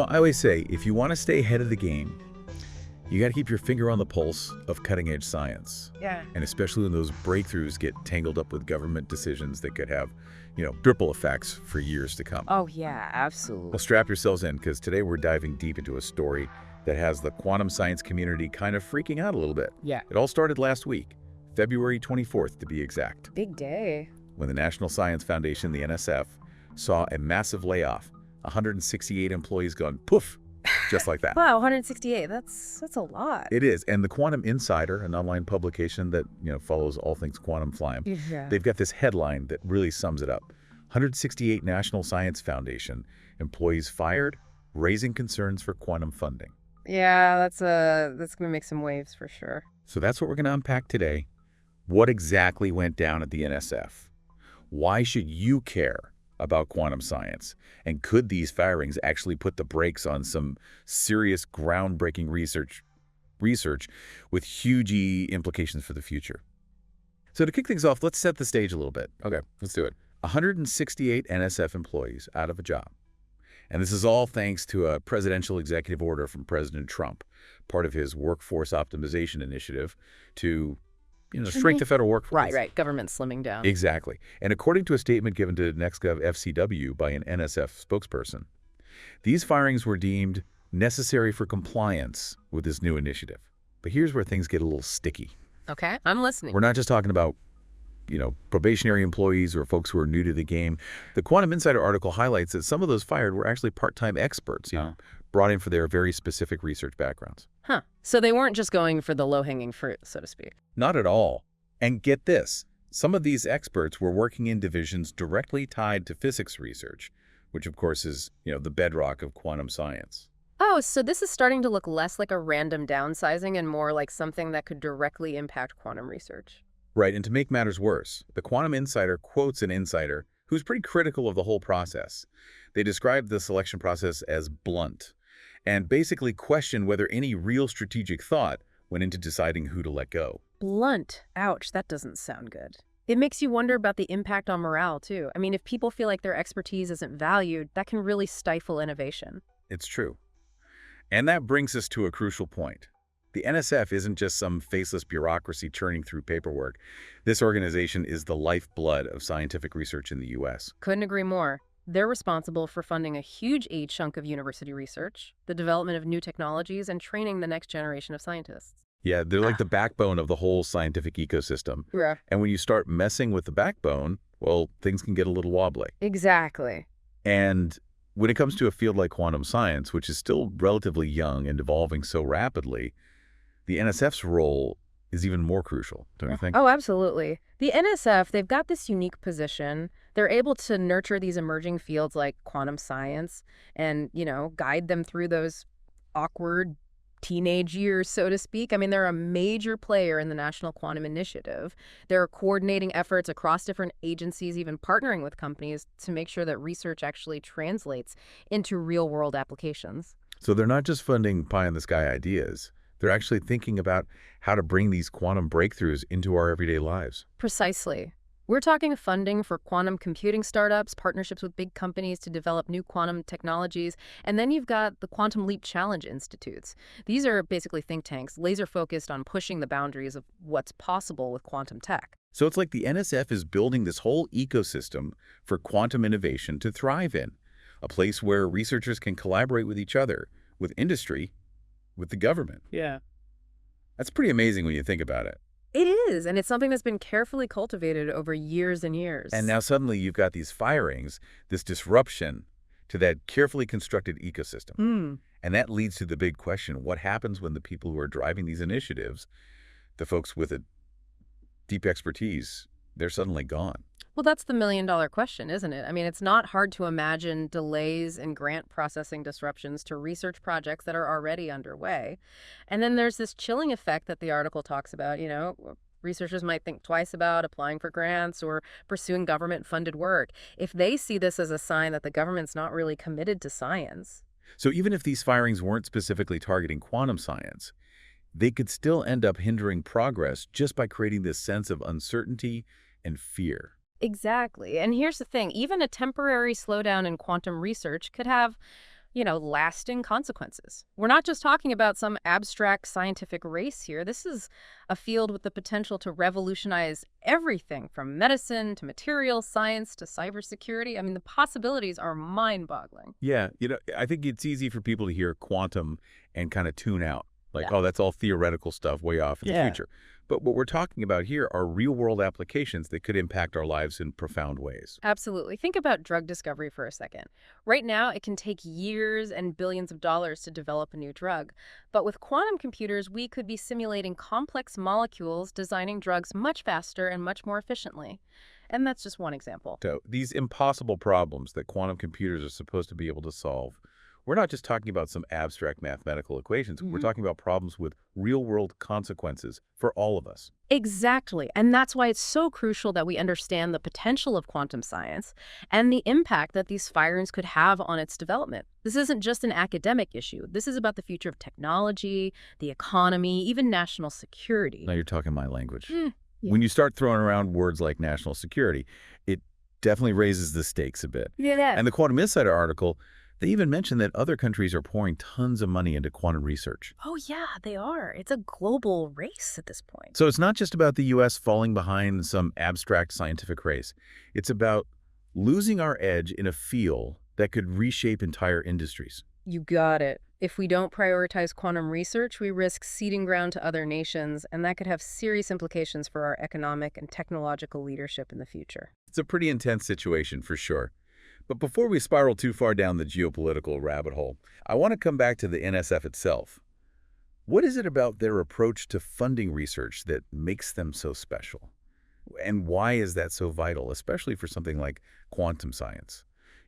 I always say, if you want to stay ahead of the game, you got to keep your finger on the pulse of cutting-edge science. Yeah. And especially when those breakthroughs get tangled up with government decisions that could have, ripple effects for years to come. Oh, yeah, absolutely. Well, strap yourselves in, because today we're diving deep into a story that has the quantum science community kind of freaking out a little bit. Yeah. It all started last week, February 24th to be exact, Big day. when the National Science Foundation, the NSF, saw a massive layoff. 168 employees gone poof, just like that. Wow, 168. That's a lot. It is. And the Quantum Insider, an online publication that follows all things quantum flying, Yeah. they've got this headline that really sums it up. 168 National Science Foundation employees fired, raising concerns for quantum funding. Yeah, that's gonna make some waves for sure. So that's what we're going to unpack today. What exactly went down at the NSF? Why should you care about quantum science? And could these firings actually put the brakes on some serious groundbreaking research with huge implications for the future? So to kick things off, let's set the stage a little bit. Okay, let's do it. 168 NSF employees out of a job. And this is all thanks to a presidential executive order from President Trump, part of his workforce optimization initiative to shrink the federal workforce. Right. Government slimming down. Exactly. And according to a statement given to NextGov FCW by an NSF spokesperson, these firings were deemed necessary for compliance with this new initiative. But here's where things get a little sticky. Okay, I'm listening. We're not just talking about probationary employees or folks who are new to the game. The Quantum Insider article highlights that some of those fired were actually part-time experts, brought in for their very specific research backgrounds. Huh. So they weren't just going for the low-hanging fruit, so to speak. Not at all. And get this, some of these experts were working in divisions directly tied to physics research, which of course is, the bedrock of quantum science. Oh, so this is starting to look less like a random downsizing and more like something that could directly impact quantum research. Right, and to make matters worse, the Quantum Insider quotes an insider who's pretty critical of the whole process. They described the selection process as blunt and basically questioned whether any real strategic thought went into deciding who to let go. Blunt. Ouch, that doesn't sound good. It makes you wonder about the impact on morale, too. I mean, if people feel like their expertise isn't valued, that can really stifle innovation. It's true. And that brings us to a crucial point. The NSF isn't just some faceless bureaucracy churning through paperwork. This organization is the lifeblood of scientific research in the U.S. Couldn't agree more. They're responsible for funding a huge chunk of university research, the development of new technologies, and training the next generation of scientists. Yeah, they're like the backbone of the whole scientific ecosystem. Yeah. And when you start messing with the backbone, well, things can get a little wobbly. Exactly. And when it comes to a field like quantum science, which is still relatively young and evolving so rapidly, the NSF's role is even more crucial, don't you think? Oh, absolutely. The NSF, they've got this unique position. They're able to nurture these emerging fields like quantum science and, guide them through those awkward teenage years, so to speak. I mean, they're a major player in the National Quantum Initiative. They're coordinating efforts across different agencies, even partnering with companies to make sure that research actually translates into real-world applications. So they're not just funding pie-in-the-sky ideas. They're actually thinking about how to bring these quantum breakthroughs into our everyday lives. Precisely. We're talking funding for quantum computing startups, partnerships with big companies to develop new quantum technologies, and then you've got the Quantum Leap Challenge Institutes. These are basically think tanks, laser-focused on pushing the boundaries of what's possible with quantum tech. So it's like the NSF is building this whole ecosystem for quantum innovation to thrive in, a place where researchers can collaborate with each other, with industry, with the government. Yeah. That's pretty amazing when you think about it. It is, and it's something that's been carefully cultivated over years and years. And now suddenly you've got these firings, this disruption to that carefully constructed ecosystem. And that leads to the big question, what happens when the people who are driving these initiatives, the folks with a deep expertise, they're suddenly gone? Well, that's the million-dollar question, isn't it? I mean, it's not hard to imagine delays and grant processing disruptions to research projects that are already underway. And then there's this chilling effect that the article talks about, researchers might think twice about applying for grants or pursuing government-funded work if they see this as a sign that the government's not really committed to science. So even if these firings weren't specifically targeting quantum science, they could still end up hindering progress just by creating this sense of uncertainty and fear. Exactly. And here's the thing. Even a temporary slowdown in quantum research could have lasting consequences. We're not just talking about some abstract scientific race here. This is a field with the potential to revolutionize everything from medicine to materials science to cybersecurity. I mean, the possibilities are mind-boggling. Yeah, I think it's easy for people to hear quantum and kind of tune out. Like, Yeah. oh, that's all theoretical stuff way off in the Yeah. future. But what we're talking about here are real-world applications that could impact our lives in profound ways. Absolutely. Think about drug discovery for a second. Right now, it can take years and billions of dollars to develop a new drug. But with quantum computers, we could be simulating complex molecules, designing drugs much faster and much more efficiently. And that's just one example. So these impossible problems that quantum computers are supposed to be able to solve, we're not just talking about some abstract mathematical equations. We're talking about problems with real-world consequences for all of us. Exactly. And that's why it's so crucial that we understand the potential of quantum science and the impact that these firings could have on its development. This isn't just an academic issue. This is about the future of technology, the economy, even national security. Now you're talking my language. Yeah. When you start throwing around words like national security, it definitely raises the stakes a bit. Yeah. And the Quantum Insider article, they even mentioned that other countries are pouring tons of money into quantum research. Oh, yeah, they are. It's a global race at this point. So it's not just about the U.S. falling behind some abstract scientific race. It's about losing our edge in a field that could reshape entire industries. You got it. If we don't prioritize quantum research, we risk ceding ground to other nations, and that could have serious implications for our economic and technological leadership in the future. It's a pretty intense situation for sure. But before we spiral too far down the geopolitical rabbit hole, I want to come back to the NSF itself. What is it about their approach to funding research that makes them so special? And why is that so vital, especially for something like quantum science?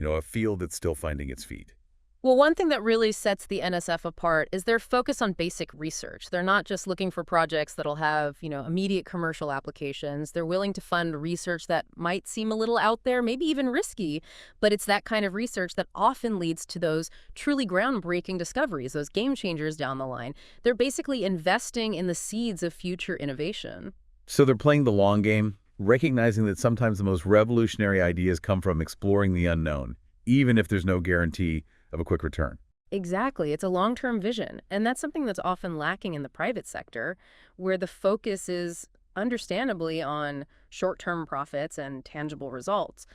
A field that's still finding its feet. Well, one thing that really sets the NSF apart is their focus on basic research. They're not just looking for projects that'll have, immediate commercial applications. They're willing to fund research that might seem a little out there, maybe even risky, but it's that kind of research that often leads to those truly groundbreaking discoveries, those game changers down the line. They're basically investing in the seeds of future innovation. So they're playing the long game, recognizing that sometimes the most revolutionary ideas come from exploring the unknown, even if there's no guarantee of a quick return. Exactly. It's a long-term vision. And that's something that's often lacking in the private sector, where the focus is understandably on short-term profits and tangible results.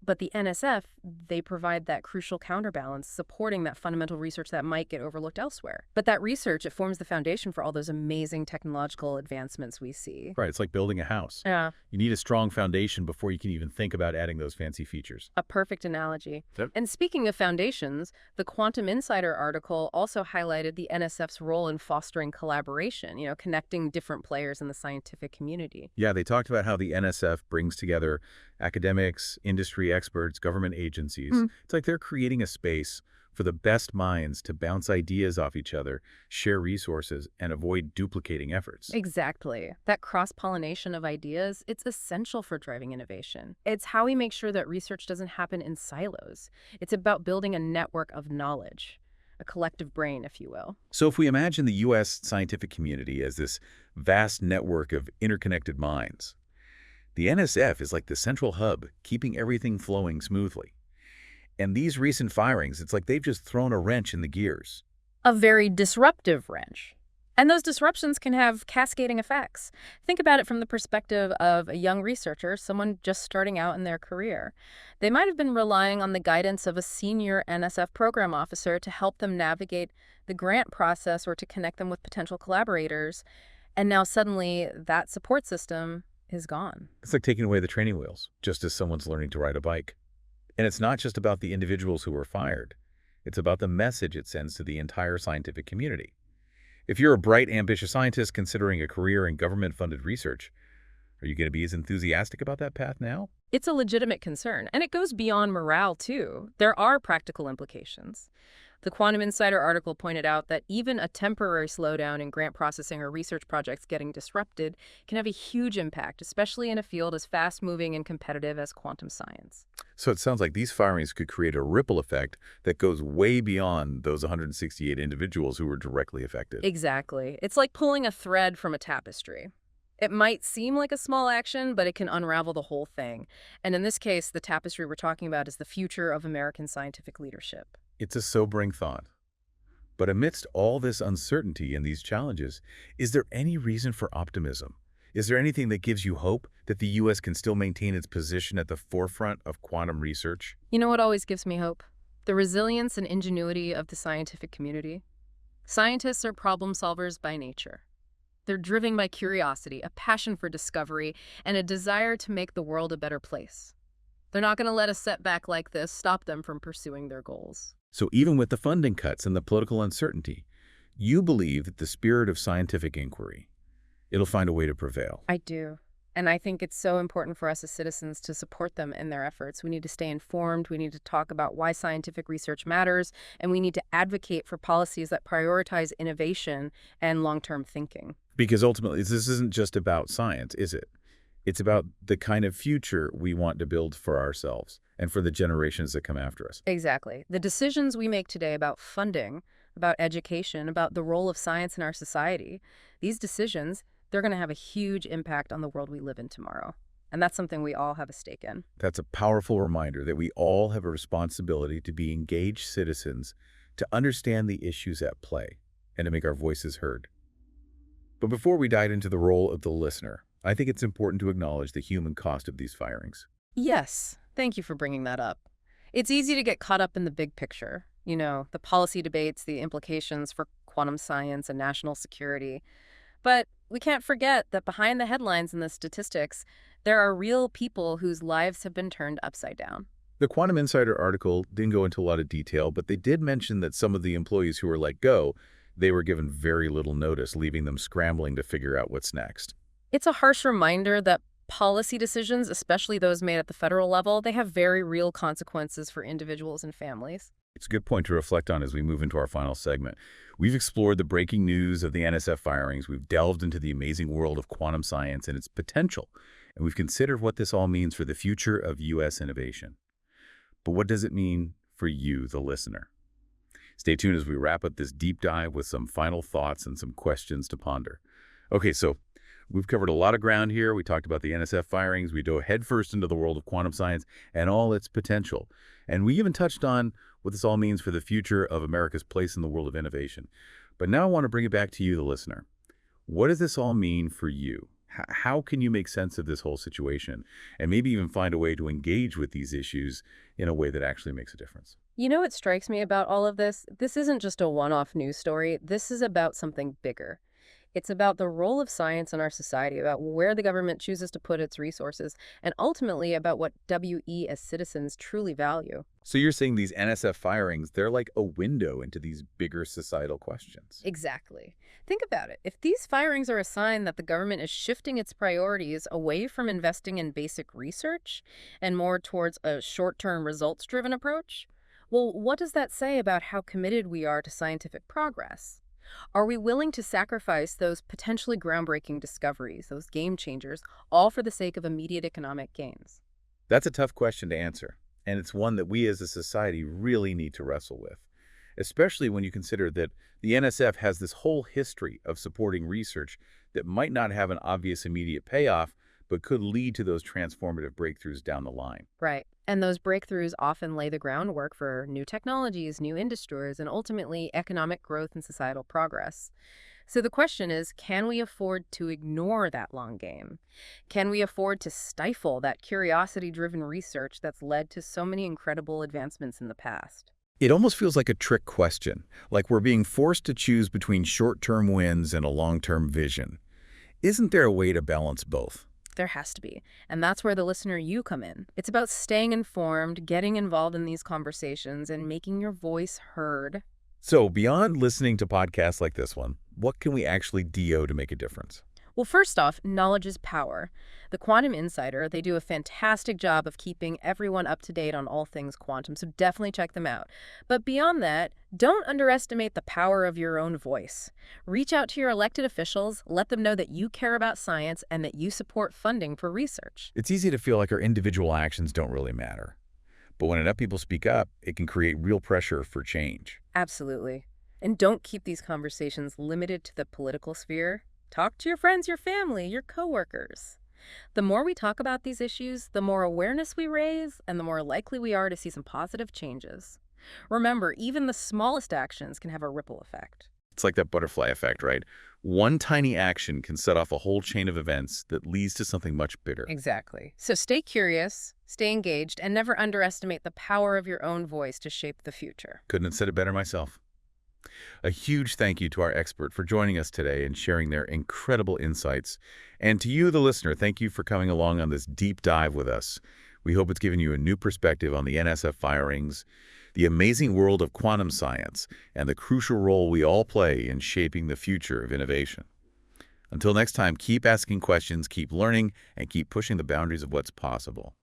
But the NSF, they provide that crucial counterbalance, supporting that fundamental research that might get overlooked elsewhere. But that research, it forms the foundation for all those amazing technological advancements we see. Right, it's like building a house. Yeah, You need a strong foundation before you can even think about adding those fancy features. a perfect analogy. Yep. And speaking of foundations, the Quantum Insider article also highlighted the NSF's role in fostering collaboration, connecting different players in the scientific community. Yeah, they talked about how the NSF brings together academics, industry experts, government agencies. It's like they're creating a space for the best minds to bounce ideas off each other, share resources, and avoid duplicating efforts. Exactly. That cross-pollination of ideas, it's essential for driving innovation. It's how we make sure that research doesn't happen in silos. It's about building a network of knowledge, a collective brain, if you will. So if we imagine the U.S. scientific community as this vast network of interconnected minds, the NSF is like the central hub, keeping everything flowing smoothly. And these recent firings, it's like they've just thrown a wrench in the gears. A very disruptive wrench. And those disruptions can have cascading effects. Think about it from the perspective of a young researcher, someone just starting out in their career. They might have been relying on the guidance of a senior NSF program officer to help them navigate the grant process or to connect them with potential collaborators. And now suddenly that support system is gone. It's like taking away the training wheels, just as someone's learning to ride a bike. And it's not just about the individuals who were fired. It's about the message it sends to the entire scientific community. If you're a bright, ambitious scientist considering a career in government-funded research, are you going to be as enthusiastic about that path now? It's a legitimate concern, and it goes beyond morale, too. There are practical implications. The Quantum Insider article pointed out that even a temporary slowdown in grant processing or research projects getting disrupted can have a huge impact, especially in a field as fast-moving and competitive as quantum science. So it sounds like these firings could create a ripple effect that goes way beyond those 168 individuals who were directly affected. Exactly. It's like pulling a thread from a tapestry. It might seem like a small action, but it can unravel the whole thing. And in this case, the tapestry we're talking about is the future of American scientific leadership. It's a sobering thought. But amidst all this uncertainty and these challenges, is there any reason for optimism? Is there anything that gives you hope that the U.S. can still maintain its position at the forefront of quantum research? You know what always gives me hope? The resilience and ingenuity of the scientific community. Scientists are problem solvers by nature. They're driven by curiosity, a passion for discovery, and a desire to make the world a better place. They're not going to let a setback like this stop them from pursuing their goals. So even with the funding cuts and the political uncertainty, you believe that the spirit of scientific inquiry, it'll find a way to prevail. I do. And I think it's so important for us as citizens to support them in their efforts. We need to stay informed. We need to talk about why scientific research matters. And we need to advocate for policies that prioritize innovation and long-term thinking. Because ultimately, this isn't just about science, is it? It's about the kind of future we want to build for ourselves and for the generations that come after us. Exactly. The decisions we make today about funding, about education, about the role of science in our society, these decisions, they're going to have a huge impact on the world we live in tomorrow. And that's something we all have a stake in. That's a powerful reminder that we all have a responsibility to be engaged citizens, to understand the issues at play, and to make our voices heard. But before we dive into the role of the listener, I think it's important to acknowledge the human cost of these firings. Yes, thank you for bringing that up. It's easy to get caught up in the big picture, the policy debates, the implications for quantum science and national security. But we can't forget that behind the headlines and the statistics, there are real people whose lives have been turned upside down. The Quantum Insider article didn't go into a lot of detail, but they did mention that some of the employees who were let go, they were given very little notice, leaving them scrambling to figure out what's next. It's a harsh reminder that policy decisions, especially those made at the federal level, they have very real consequences for individuals and families. It's a good point to reflect on as we move into our final segment. We've explored the breaking news of the NSF firings, we've delved into the amazing world of quantum science and its potential, and we've considered what this all means for the future of U.S. innovation. But what does it mean for you, the listener? Stay tuned as we wrap up this deep dive with some final thoughts and some questions to ponder. Okay, so we've covered a lot of ground here. We talked about the NSF firings. We dove headfirst into the world of quantum science and all its potential. And we even touched on what this all means for the future of America's place in the world of innovation. But now I want to bring it back to you, the listener. What does this all mean for you? How can you make sense of this whole situation and maybe even find a way to engage with these issues in a way that actually makes a difference? You know what strikes me about all of this? This isn't just a one-off news story. This is about something bigger. It's about the role of science in our society, about where the government chooses to put its resources, and ultimately about what WE as citizens truly value. So you're saying these NSF firings, they're like a window into these bigger societal questions. Exactly. Think about it. If these firings are a sign that the government is shifting its priorities away from investing in basic research and more towards a short-term results-driven approach, well, what does that say about how committed we are to scientific progress? Are we willing to sacrifice those potentially groundbreaking discoveries, those game changers, all for the sake of immediate economic gains? That's a tough question to answer, and it's one that we as a society really need to wrestle with, especially when you consider that the NSF has this whole history of supporting research that might not have an obvious immediate payoff, but could lead to those transformative breakthroughs down the line. Right. And those breakthroughs often lay the groundwork for new technologies, new industries, and ultimately economic growth and societal progress. So the question is, can we afford to ignore that long game? Can we afford to stifle that curiosity-driven research that's led to so many incredible advancements in the past? It almost feels like a trick question, like we're being forced to choose between short-term wins and a long-term vision. Isn't there a way to balance both? There has to be. And that's where the listener you come in. It's about staying informed, getting involved in these conversations, and making your voice heard. So beyond listening to podcasts like this one, what can we actually do to make a difference? Well, first off, knowledge is power. The Quantum Insider, they do a fantastic job of keeping everyone up to date on all things quantum, so definitely check them out. But beyond that, don't underestimate the power of your own voice. Reach out to your elected officials, let them know that you care about science and that you support funding for research. It's easy to feel like our individual actions don't really matter. But when enough people speak up, it can create real pressure for change. Absolutely. And don't keep these conversations limited to the political sphere. Talk to your friends, your family, your coworkers. The more we talk about these issues, the more awareness we raise, and the more likely we are to see some positive changes. Remember, even the smallest actions can have a ripple effect. It's like that butterfly effect, right? One tiny action can set off a whole chain of events that leads to something much bigger. Exactly. So stay curious, stay engaged, and never underestimate the power of your own voice to shape the future. Couldn't have said it better myself. A huge thank you to our expert for joining us today and sharing their incredible insights. And to you, the listener, thank you for coming along on this deep dive with us. We hope it's given you a new perspective on the NSF firings, the amazing world of quantum science, and the crucial role we all play in shaping the future of innovation. Until next time, keep asking questions, keep learning, and keep pushing the boundaries of what's possible.